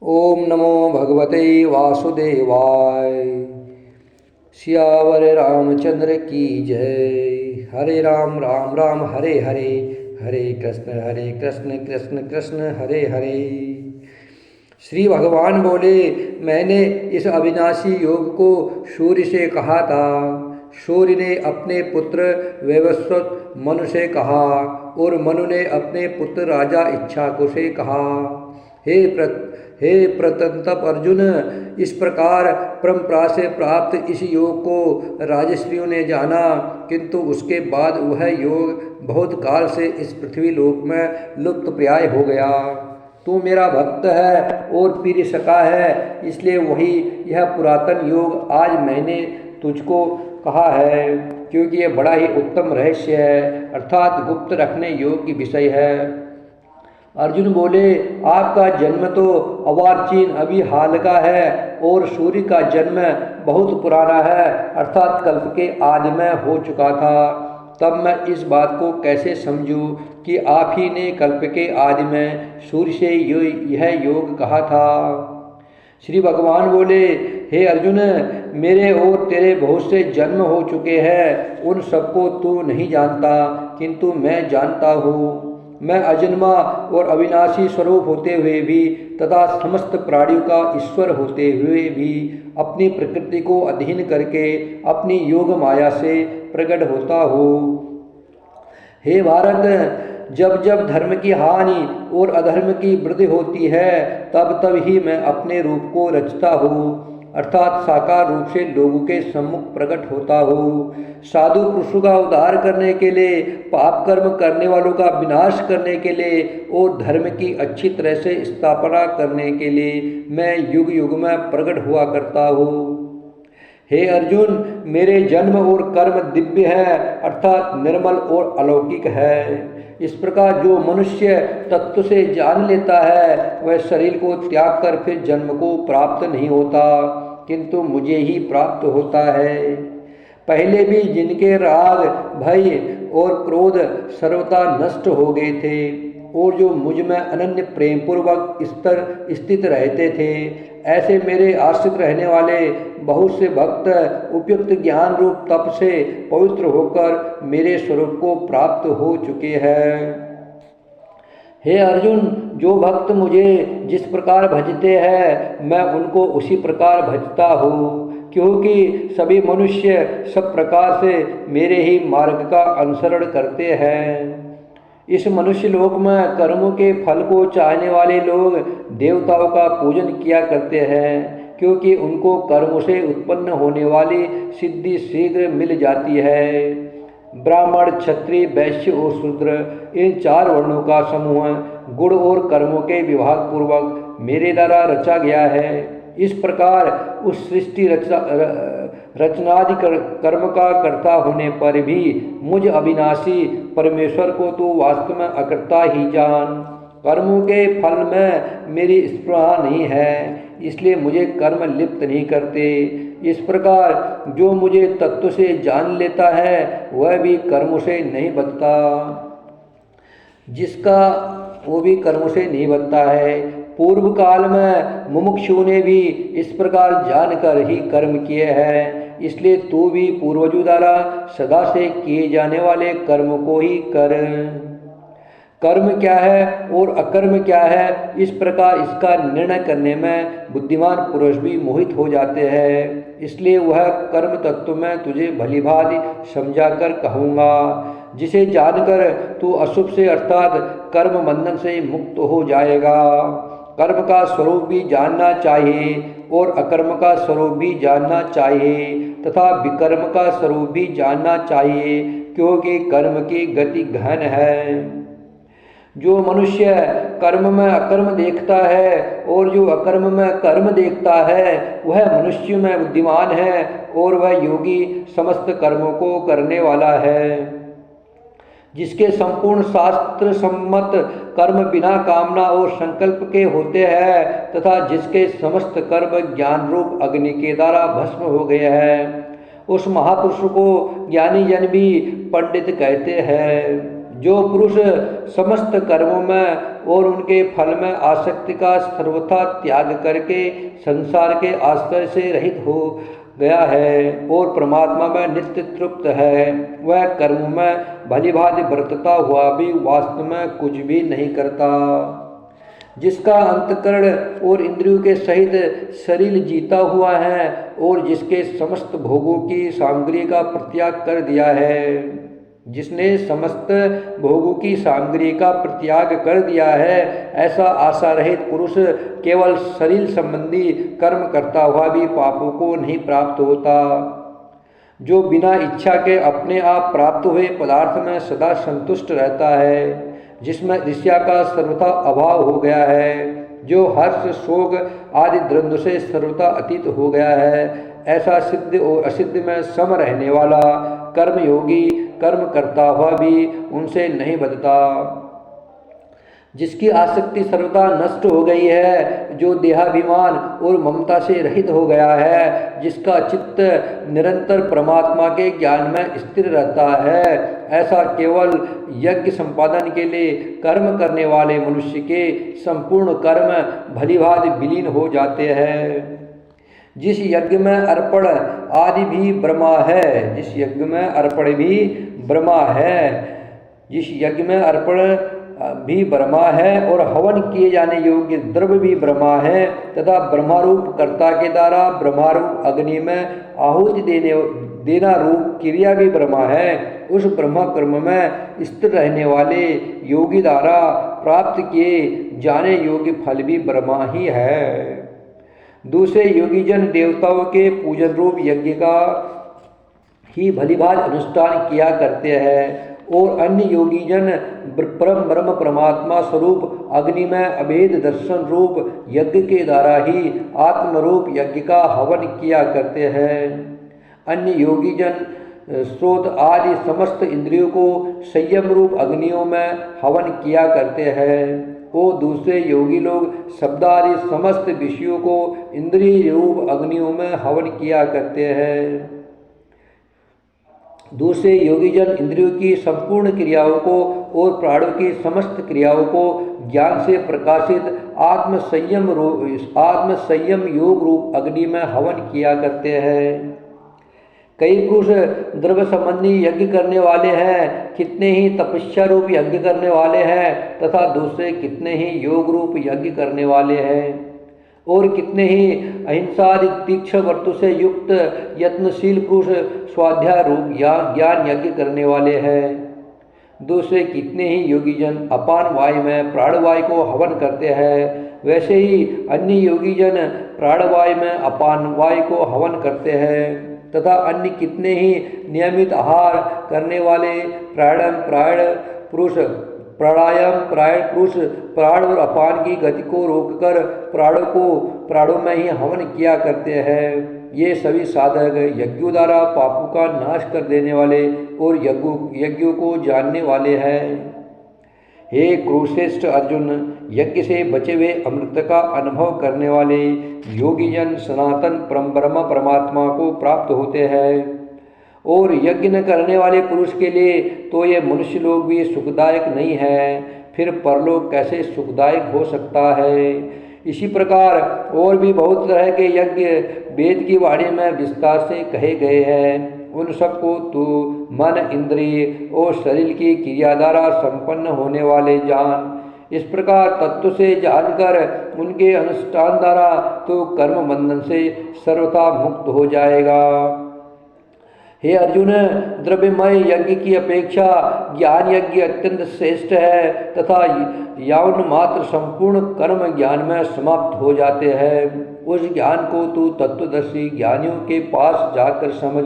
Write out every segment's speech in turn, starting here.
ओम नमो भगवते वासुदेवाय। सियावर रामचंद्र की जय। हरे राम राम राम हरे हरे, हरे कृष्ण कृष्ण कृष्ण हरे हरे। श्री भगवान बोले, मैंने इस अविनाशी योग को सूर्य से कहा था। सूर्य ने अपने पुत्र वैवस्वत मनु से कहा और मनु ने अपने पुत्र राजा इच्छाकु से कहा। हे प्रतंतप अर्जुन, इस प्रकार परंपरा से प्राप्त इस योग को राजर्षियों ने जाना, किंतु उसके बाद वह योग बहुत काल से इस पृथ्वी लोक में लुप्त प्राय हो गया। तू मेरा भक्त है और प्रिय सखा है, इसलिए वही यह पुरातन योग आज मैंने तुझको कहा है, क्योंकि यह बड़ा ही उत्तम रहस्य है, अर्थात गुप्त रखने योग्य विषय है। अर्जुन बोले, आपका जन्म तो अवार्चीन अभी हाल का है और सूर्य का जन्म बहुत पुराना है, अर्थात कल्प के आदि में हो चुका था। तब मैं इस बात को कैसे समझूं कि आप ही ने कल्प के आदि में सूर्य से यह योग कहा था। श्री भगवान बोले, हे अर्जुन, मेरे और तेरे बहुत से जन्म हो चुके हैं, उन सबको तू नहीं जानता, किंतु मैं जानता हूँ। मैं अजन्मा और अविनाशी स्वरूप होते हुए भी तथा समस्त प्राणियों का ईश्वर होते हुए भी अपनी प्रकृति को अधीन करके अपनी योग माया से प्रकट होता हूँ। हे भारत, जब जब धर्म की हानि और अधर्म की वृद्धि होती है, तब तब ही मैं अपने रूप को रचता हूँ, अर्थात साकार रूप से लोगों के सम्मुख प्रकट होता हूँ। साधु पुरुषों का उद्धार करने के लिए, पाप कर्म करने वालों का विनाश करने के लिए और धर्म की अच्छी तरह से स्थापना करने के लिए मैं युग युग में प्रकट हुआ करता हूँ। हे अर्जुन, मेरे जन्म और कर्म दिव्य है, अर्थात निर्मल और अलौकिक है। इस प्रकार जो मनुष्य तत्व से जान लेता है, वह शरीर को त्याग कर फिर जन्म को प्राप्त नहीं होता, किंतु मुझे ही प्राप्त होता है। पहले भी जिनके राग, भय और क्रोध सर्वथा नष्ट हो गए थे और जो मुझ में अनन्य प्रेम पूर्वक स्थित रहते थे, ऐसे मेरे आश्रित रहने वाले बहुत से भक्त उपयुक्त ज्ञान रूप तप से पवित्र होकर मेरे स्वरूप को प्राप्त हो चुके हैं। हे अर्जुन, जो भक्त मुझे जिस प्रकार भजते हैं, मैं उनको उसी प्रकार भजता हूँ, क्योंकि सभी मनुष्य सब प्रकार से मेरे ही मार्ग का अनुसरण करते हैं। इस मनुष्य लोक में कर्मों के फल को चाहने वाले लोग देवताओं का पूजन किया करते हैं, क्योंकि उनको कर्मों से उत्पन्न होने वाली सिद्धि शीघ्र मिल जाती है। ब्राह्मण, क्षत्रिय, वैश्य और शूद्र, इन चार वर्णों का समूह गुण और कर्मों के विभाग पूर्वक मेरे द्वारा रचा गया है। इस प्रकार उस सृष्टि रचनादि कर्म का कर्ता होने पर भी मुझ अविनाशी परमेश्वर को तो वास्तव में अकर्ता ही जान। कर्मों के फल में मेरी स्पृहा नहीं है, इसलिए मुझे कर्म लिप्त नहीं करते। इस प्रकार जो मुझे तत्व से जान लेता है, वह भी कर्मों से नहीं बचता, जिसका वो भी कर्मों से नहीं बनता है। पूर्व काल में मुमुक्षु ने भी इस प्रकार जानकर ही कर्म किए हैं, इसलिए तू भी पूर्वजों द्वारा सदा से किए जाने वाले कर्म को ही कर। कर्म क्या है और अकर्म क्या है, इस प्रकार इसका निर्णय करने में बुद्धिमान पुरुष भी मोहित हो जाते हैं, इसलिए वह कर्म तत्व में तुझे भली भांति समझा कर कहूँगा, जिसे जानकर तू अशुभ से अर्थात कर्म बंधन से मुक्त हो जाएगा। कर्म का स्वरूप भी जानना चाहिए और अकर्म का स्वरूप भी जानना चाहिए तथा विकर्म का स्वरूप भी जानना चाहिए, क्योंकि कर्म की गति गहन है। जो मनुष्य कर्म में अकर्म देखता है और जो अकर्म में कर्म देखता है, वह मनुष्य में बुद्धिमान है और वह योगी समस्त कर्मों को करने वाला है। जिसके संपूर्ण शास्त्र सम्मत कर्म बिना कामना और संकल्प के होते हैं तथा जिसके समस्त कर्म ज्ञान रूप अग्नि के द्वारा भस्म हो गए हैं, उस महापुरुष को ज्ञानी जन भी पंडित कहते हैं। जो पुरुष समस्त कर्मों में और उनके फल में आसक्ति का सर्वथा त्याग करके संसार के आश्रय से रहित हो गया है और परमात्मा में नित्य तृप्त है, वह कर्म में भली भांति बरतता हुआ भी वास्तव में कुछ भी नहीं करता। जिसका अंतकरण और इंद्रियों के सहित शरीर जीता हुआ है और जिसके समस्त भोगों की सामग्री का परित्याग कर दिया है, जिसने समस्त भोगों की सामग्री का परित्याग कर दिया है, ऐसा आशा रहित पुरुष केवल शरीर संबंधी कर्म करता हुआ भी पापों को नहीं प्राप्त होता। जो बिना इच्छा के अपने आप प्राप्त हुए पदार्थ में सदा संतुष्ट रहता है, जिसमें ईर्ष्या का सर्वथा अभाव हो गया है, जो हर्ष शोक आदि द्वंद्व से सर्वथा अतीत हो गया है, ऐसा सिद्ध और असिद्ध में सम रहने वाला कर्मयोगी कर्म करता हुआ भी उनसे नहीं बदता। जिसकी आसक्ति सर्वथा नष्ट हो गई है, जो देहाभिमान और ममता से रहित हो गया है, जिसका चित्त निरंतर परमात्मा के ज्ञान में स्थिर रहता है, ऐसा केवल यज्ञ संपादन के लिए कर्म करने वाले मनुष्य के संपूर्ण कर्म भलीभांति विलीन हो जाते हैं। जिस यज्ञ में अर्पण आदि भी ब्रह्मा है, जिस यज्ञ में अर्पण भी ब्रह्मा है, जिस यज्ञ में अर्पण भी ब्रह्मा है और हवन किए जाने योग्य द्रव्य भी ब्रह्मा है तथा ब्रह्मारूप कर्ता के द्वारा ब्रह्मारूप अग्नि में आहुति देना रूप क्रिया भी ब्रह्मा है, उस ब्रह्म कर्म में स्थिर रहने वाले योगी द्वारा प्राप्त किए जाने योग्य फल भी ब्रह्मा ही है। दूसरे योगीजन देवताओं के पूजन रूप यज्ञ का ही भलीभांति अनुष्ठान किया करते हैं और अन्य योगीजन परम ब्रह्म परमात्मा स्वरूप अग्नि में अभेद दर्शन रूप यज्ञ के द्वारा ही आत्मरूप यज्ञ का हवन किया करते हैं। अन्य योगीजन स्रोत आदि समस्त इंद्रियों को संयम रूप अग्नियों में हवन किया करते हैं और दूसरे योगी लोग शब्द आदि समस्त विषयों को इंद्रिय रूप अग्नियों में हवन किया करते हैं। दूसरे योगीजन इंद्रियों की संपूर्ण क्रियाओं को और प्राणों की समस्त क्रियाओं को ज्ञान से प्रकाशित आत्म संयम योग रूप अग्नि में हवन किया करते हैं। कई पुरुष द्रव्य संबंधी यज्ञ करने वाले हैं, कितने ही तपस्या रूप यज्ञ करने वाले हैं तथा दूसरे कितने ही योग रूप यज्ञ करने वाले हैं और कितने ही अहिंसा आदि तीक्ष्ण व्रतों से युक्त यत्नशील पुरुष स्वाध्याय रूप या ज्ञान यज्ञ करने वाले हैं। दूसरे कितने ही योगीजन अपान वायु में प्राणवायु को हवन करते हैं, वैसे ही अन्य योगीजन प्राणवायु में अपान वायु को हवन करते हैं तथा अन्य कितने ही नियमित आहार करने वाले प्राणायाम पुरुष प्राण और अपान की गति को रोककर प्राणों में ही हवन किया करते हैं। ये सभी साधक यज्ञों द्वारा पापों का नाश कर देने वाले और यज्ञों को जानने वाले हैं। हे कुरुश्रेष्ठ अर्जुन, यज्ञ से बचे हुए अमृत का अनुभव करने वाले योगीजन सनातन परम ब्रह्म परमात्मा को प्राप्त होते हैं और यज्ञ न करने वाले पुरुष के लिए तो ये मनुष्य लोग भी सुखदायक नहीं है, फिर परलोक कैसे सुखदायक हो सकता है। इसी प्रकार और भी बहुत तरह के यज्ञ वेद की वाणी में विस्तार से कहे गए हैं, उन सबको तू मन इंद्रिय और शरीर की क्रिया द्वारा संपन्न होने वाले जान। इस प्रकार तत्व से जानकर उनके अनुष्ठान द्वारा तो कर्म बंधन से सर्वथा मुक्त हो जाएगा। हे अर्जुन, द्रव्यमय यज्ञ की अपेक्षा ज्ञान यज्ञ अत्यंत श्रेष्ठ है तथा यावन मात्र संपूर्ण कर्म ज्ञान में समाप्त हो जाते हैं। उस ज्ञान को तू तत्वदर्शी ज्ञानियों के पास जाकर समझ।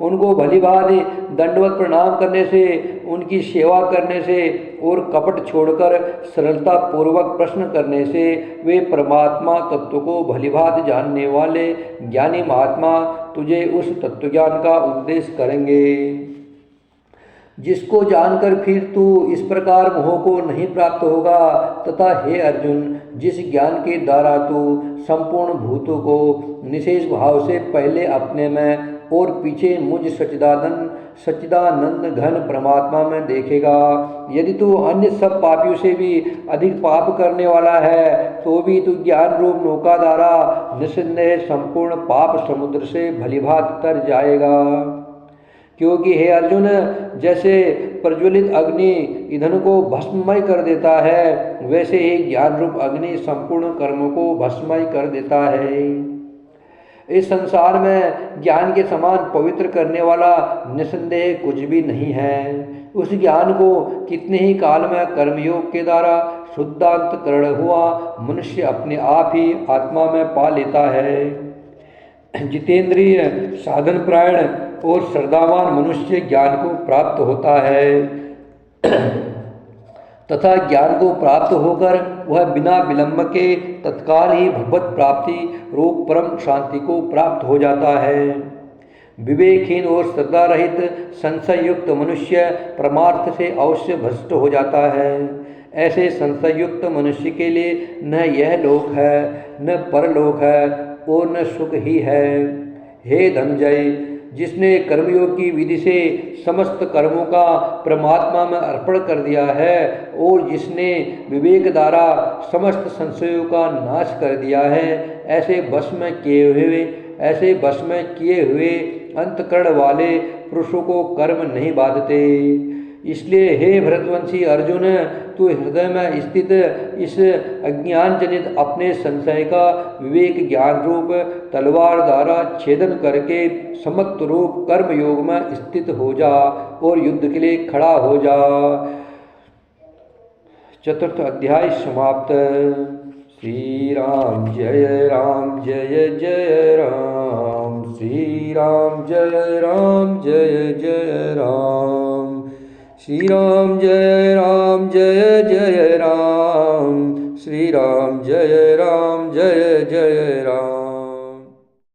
उनको भलीभांति दंडवत प्रणाम करने से, उनकी सेवा करने से और कपट छोड़कर सरलता पूर्वक प्रश्न करने से वे परमात्मा तत्व को भलीभांति जानने वाले ज्ञानी महात्मा तुझे उस तत्वज्ञान का उपदेश करेंगे, जिसको जानकर फिर तू इस प्रकार मोह को नहीं प्राप्त होगा। तथा हे अर्जुन, जिस ज्ञान के द्वारा तू संपूर्ण भूतों को निशेष भाव से पहले अपने में और पीछे मुझ सच्चिदानंद सच्चिदानंद घन परमात्मा में देखेगा। यदि तू अन्य सब पापियों से भी अधिक पाप करने वाला है तो भी तू ज्ञान रूप नौका द्वारा निस्संदेह संपूर्ण पाप समुद्र से भलीभांति तर जाएगा। क्योंकि हे अर्जुन, जैसे प्रज्वलित अग्नि ईंधन को भस्ममय कर देता है, वैसे ही ज्ञान रूप अग्नि संपूर्ण कर्मों को भस्ममय कर देता है। इस संसार में ज्ञान के समान पवित्र करने वाला निसंदेह कुछ भी नहीं है। उस ज्ञान को कितने ही काल में कर्मयोग के द्वारा शुद्धांतकरण हुआ मनुष्य अपने आप ही आत्मा में पा लेता है। जितेंद्रिय, साधन प्रायण और श्रद्धावान मनुष्य ज्ञान को प्राप्त होता है तथा ज्ञान को प्राप्त होकर वह बिना विलंब के तत्काल ही भगवत प्राप्ति रूप परम शांति को प्राप्त हो जाता है। विवेकहीन और श्रद्धा रहित संशय युक्त मनुष्य परमार्थ से अवश्य भ्रष्ट हो जाता है। ऐसे संशय युक्त मनुष्य के लिए न यह लोक है, न परलोक है और न सुख ही है। हे धनंजय, जिसने कर्मयोग की विधि से समस्त कर्मों का परमात्मा में अर्पण कर दिया है और जिसने विवेक द्वारा समस्त संशयों का नाश कर दिया है, ऐसे वश में किए हुए अंतकरण वाले पुरुषों को कर्म नहीं बाधते। इसलिए हे भरतवंशी अर्जुन, तू हृदय में स्थित इस अज्ञान जनित अपने संशय का विवेक ज्ञान रूप तलवार द्वारा छेदन करके समत्व रूप कर्म योग में स्थित हो जा और युद्ध के लिए खड़ा हो जा। चतुर्थ अध्याय समाप्त। श्री राम जय राम जय जय राम। श्री राम जय राम जय जय राम। श्री राम जय राम जय जय राम। श्री राम जय जय राम।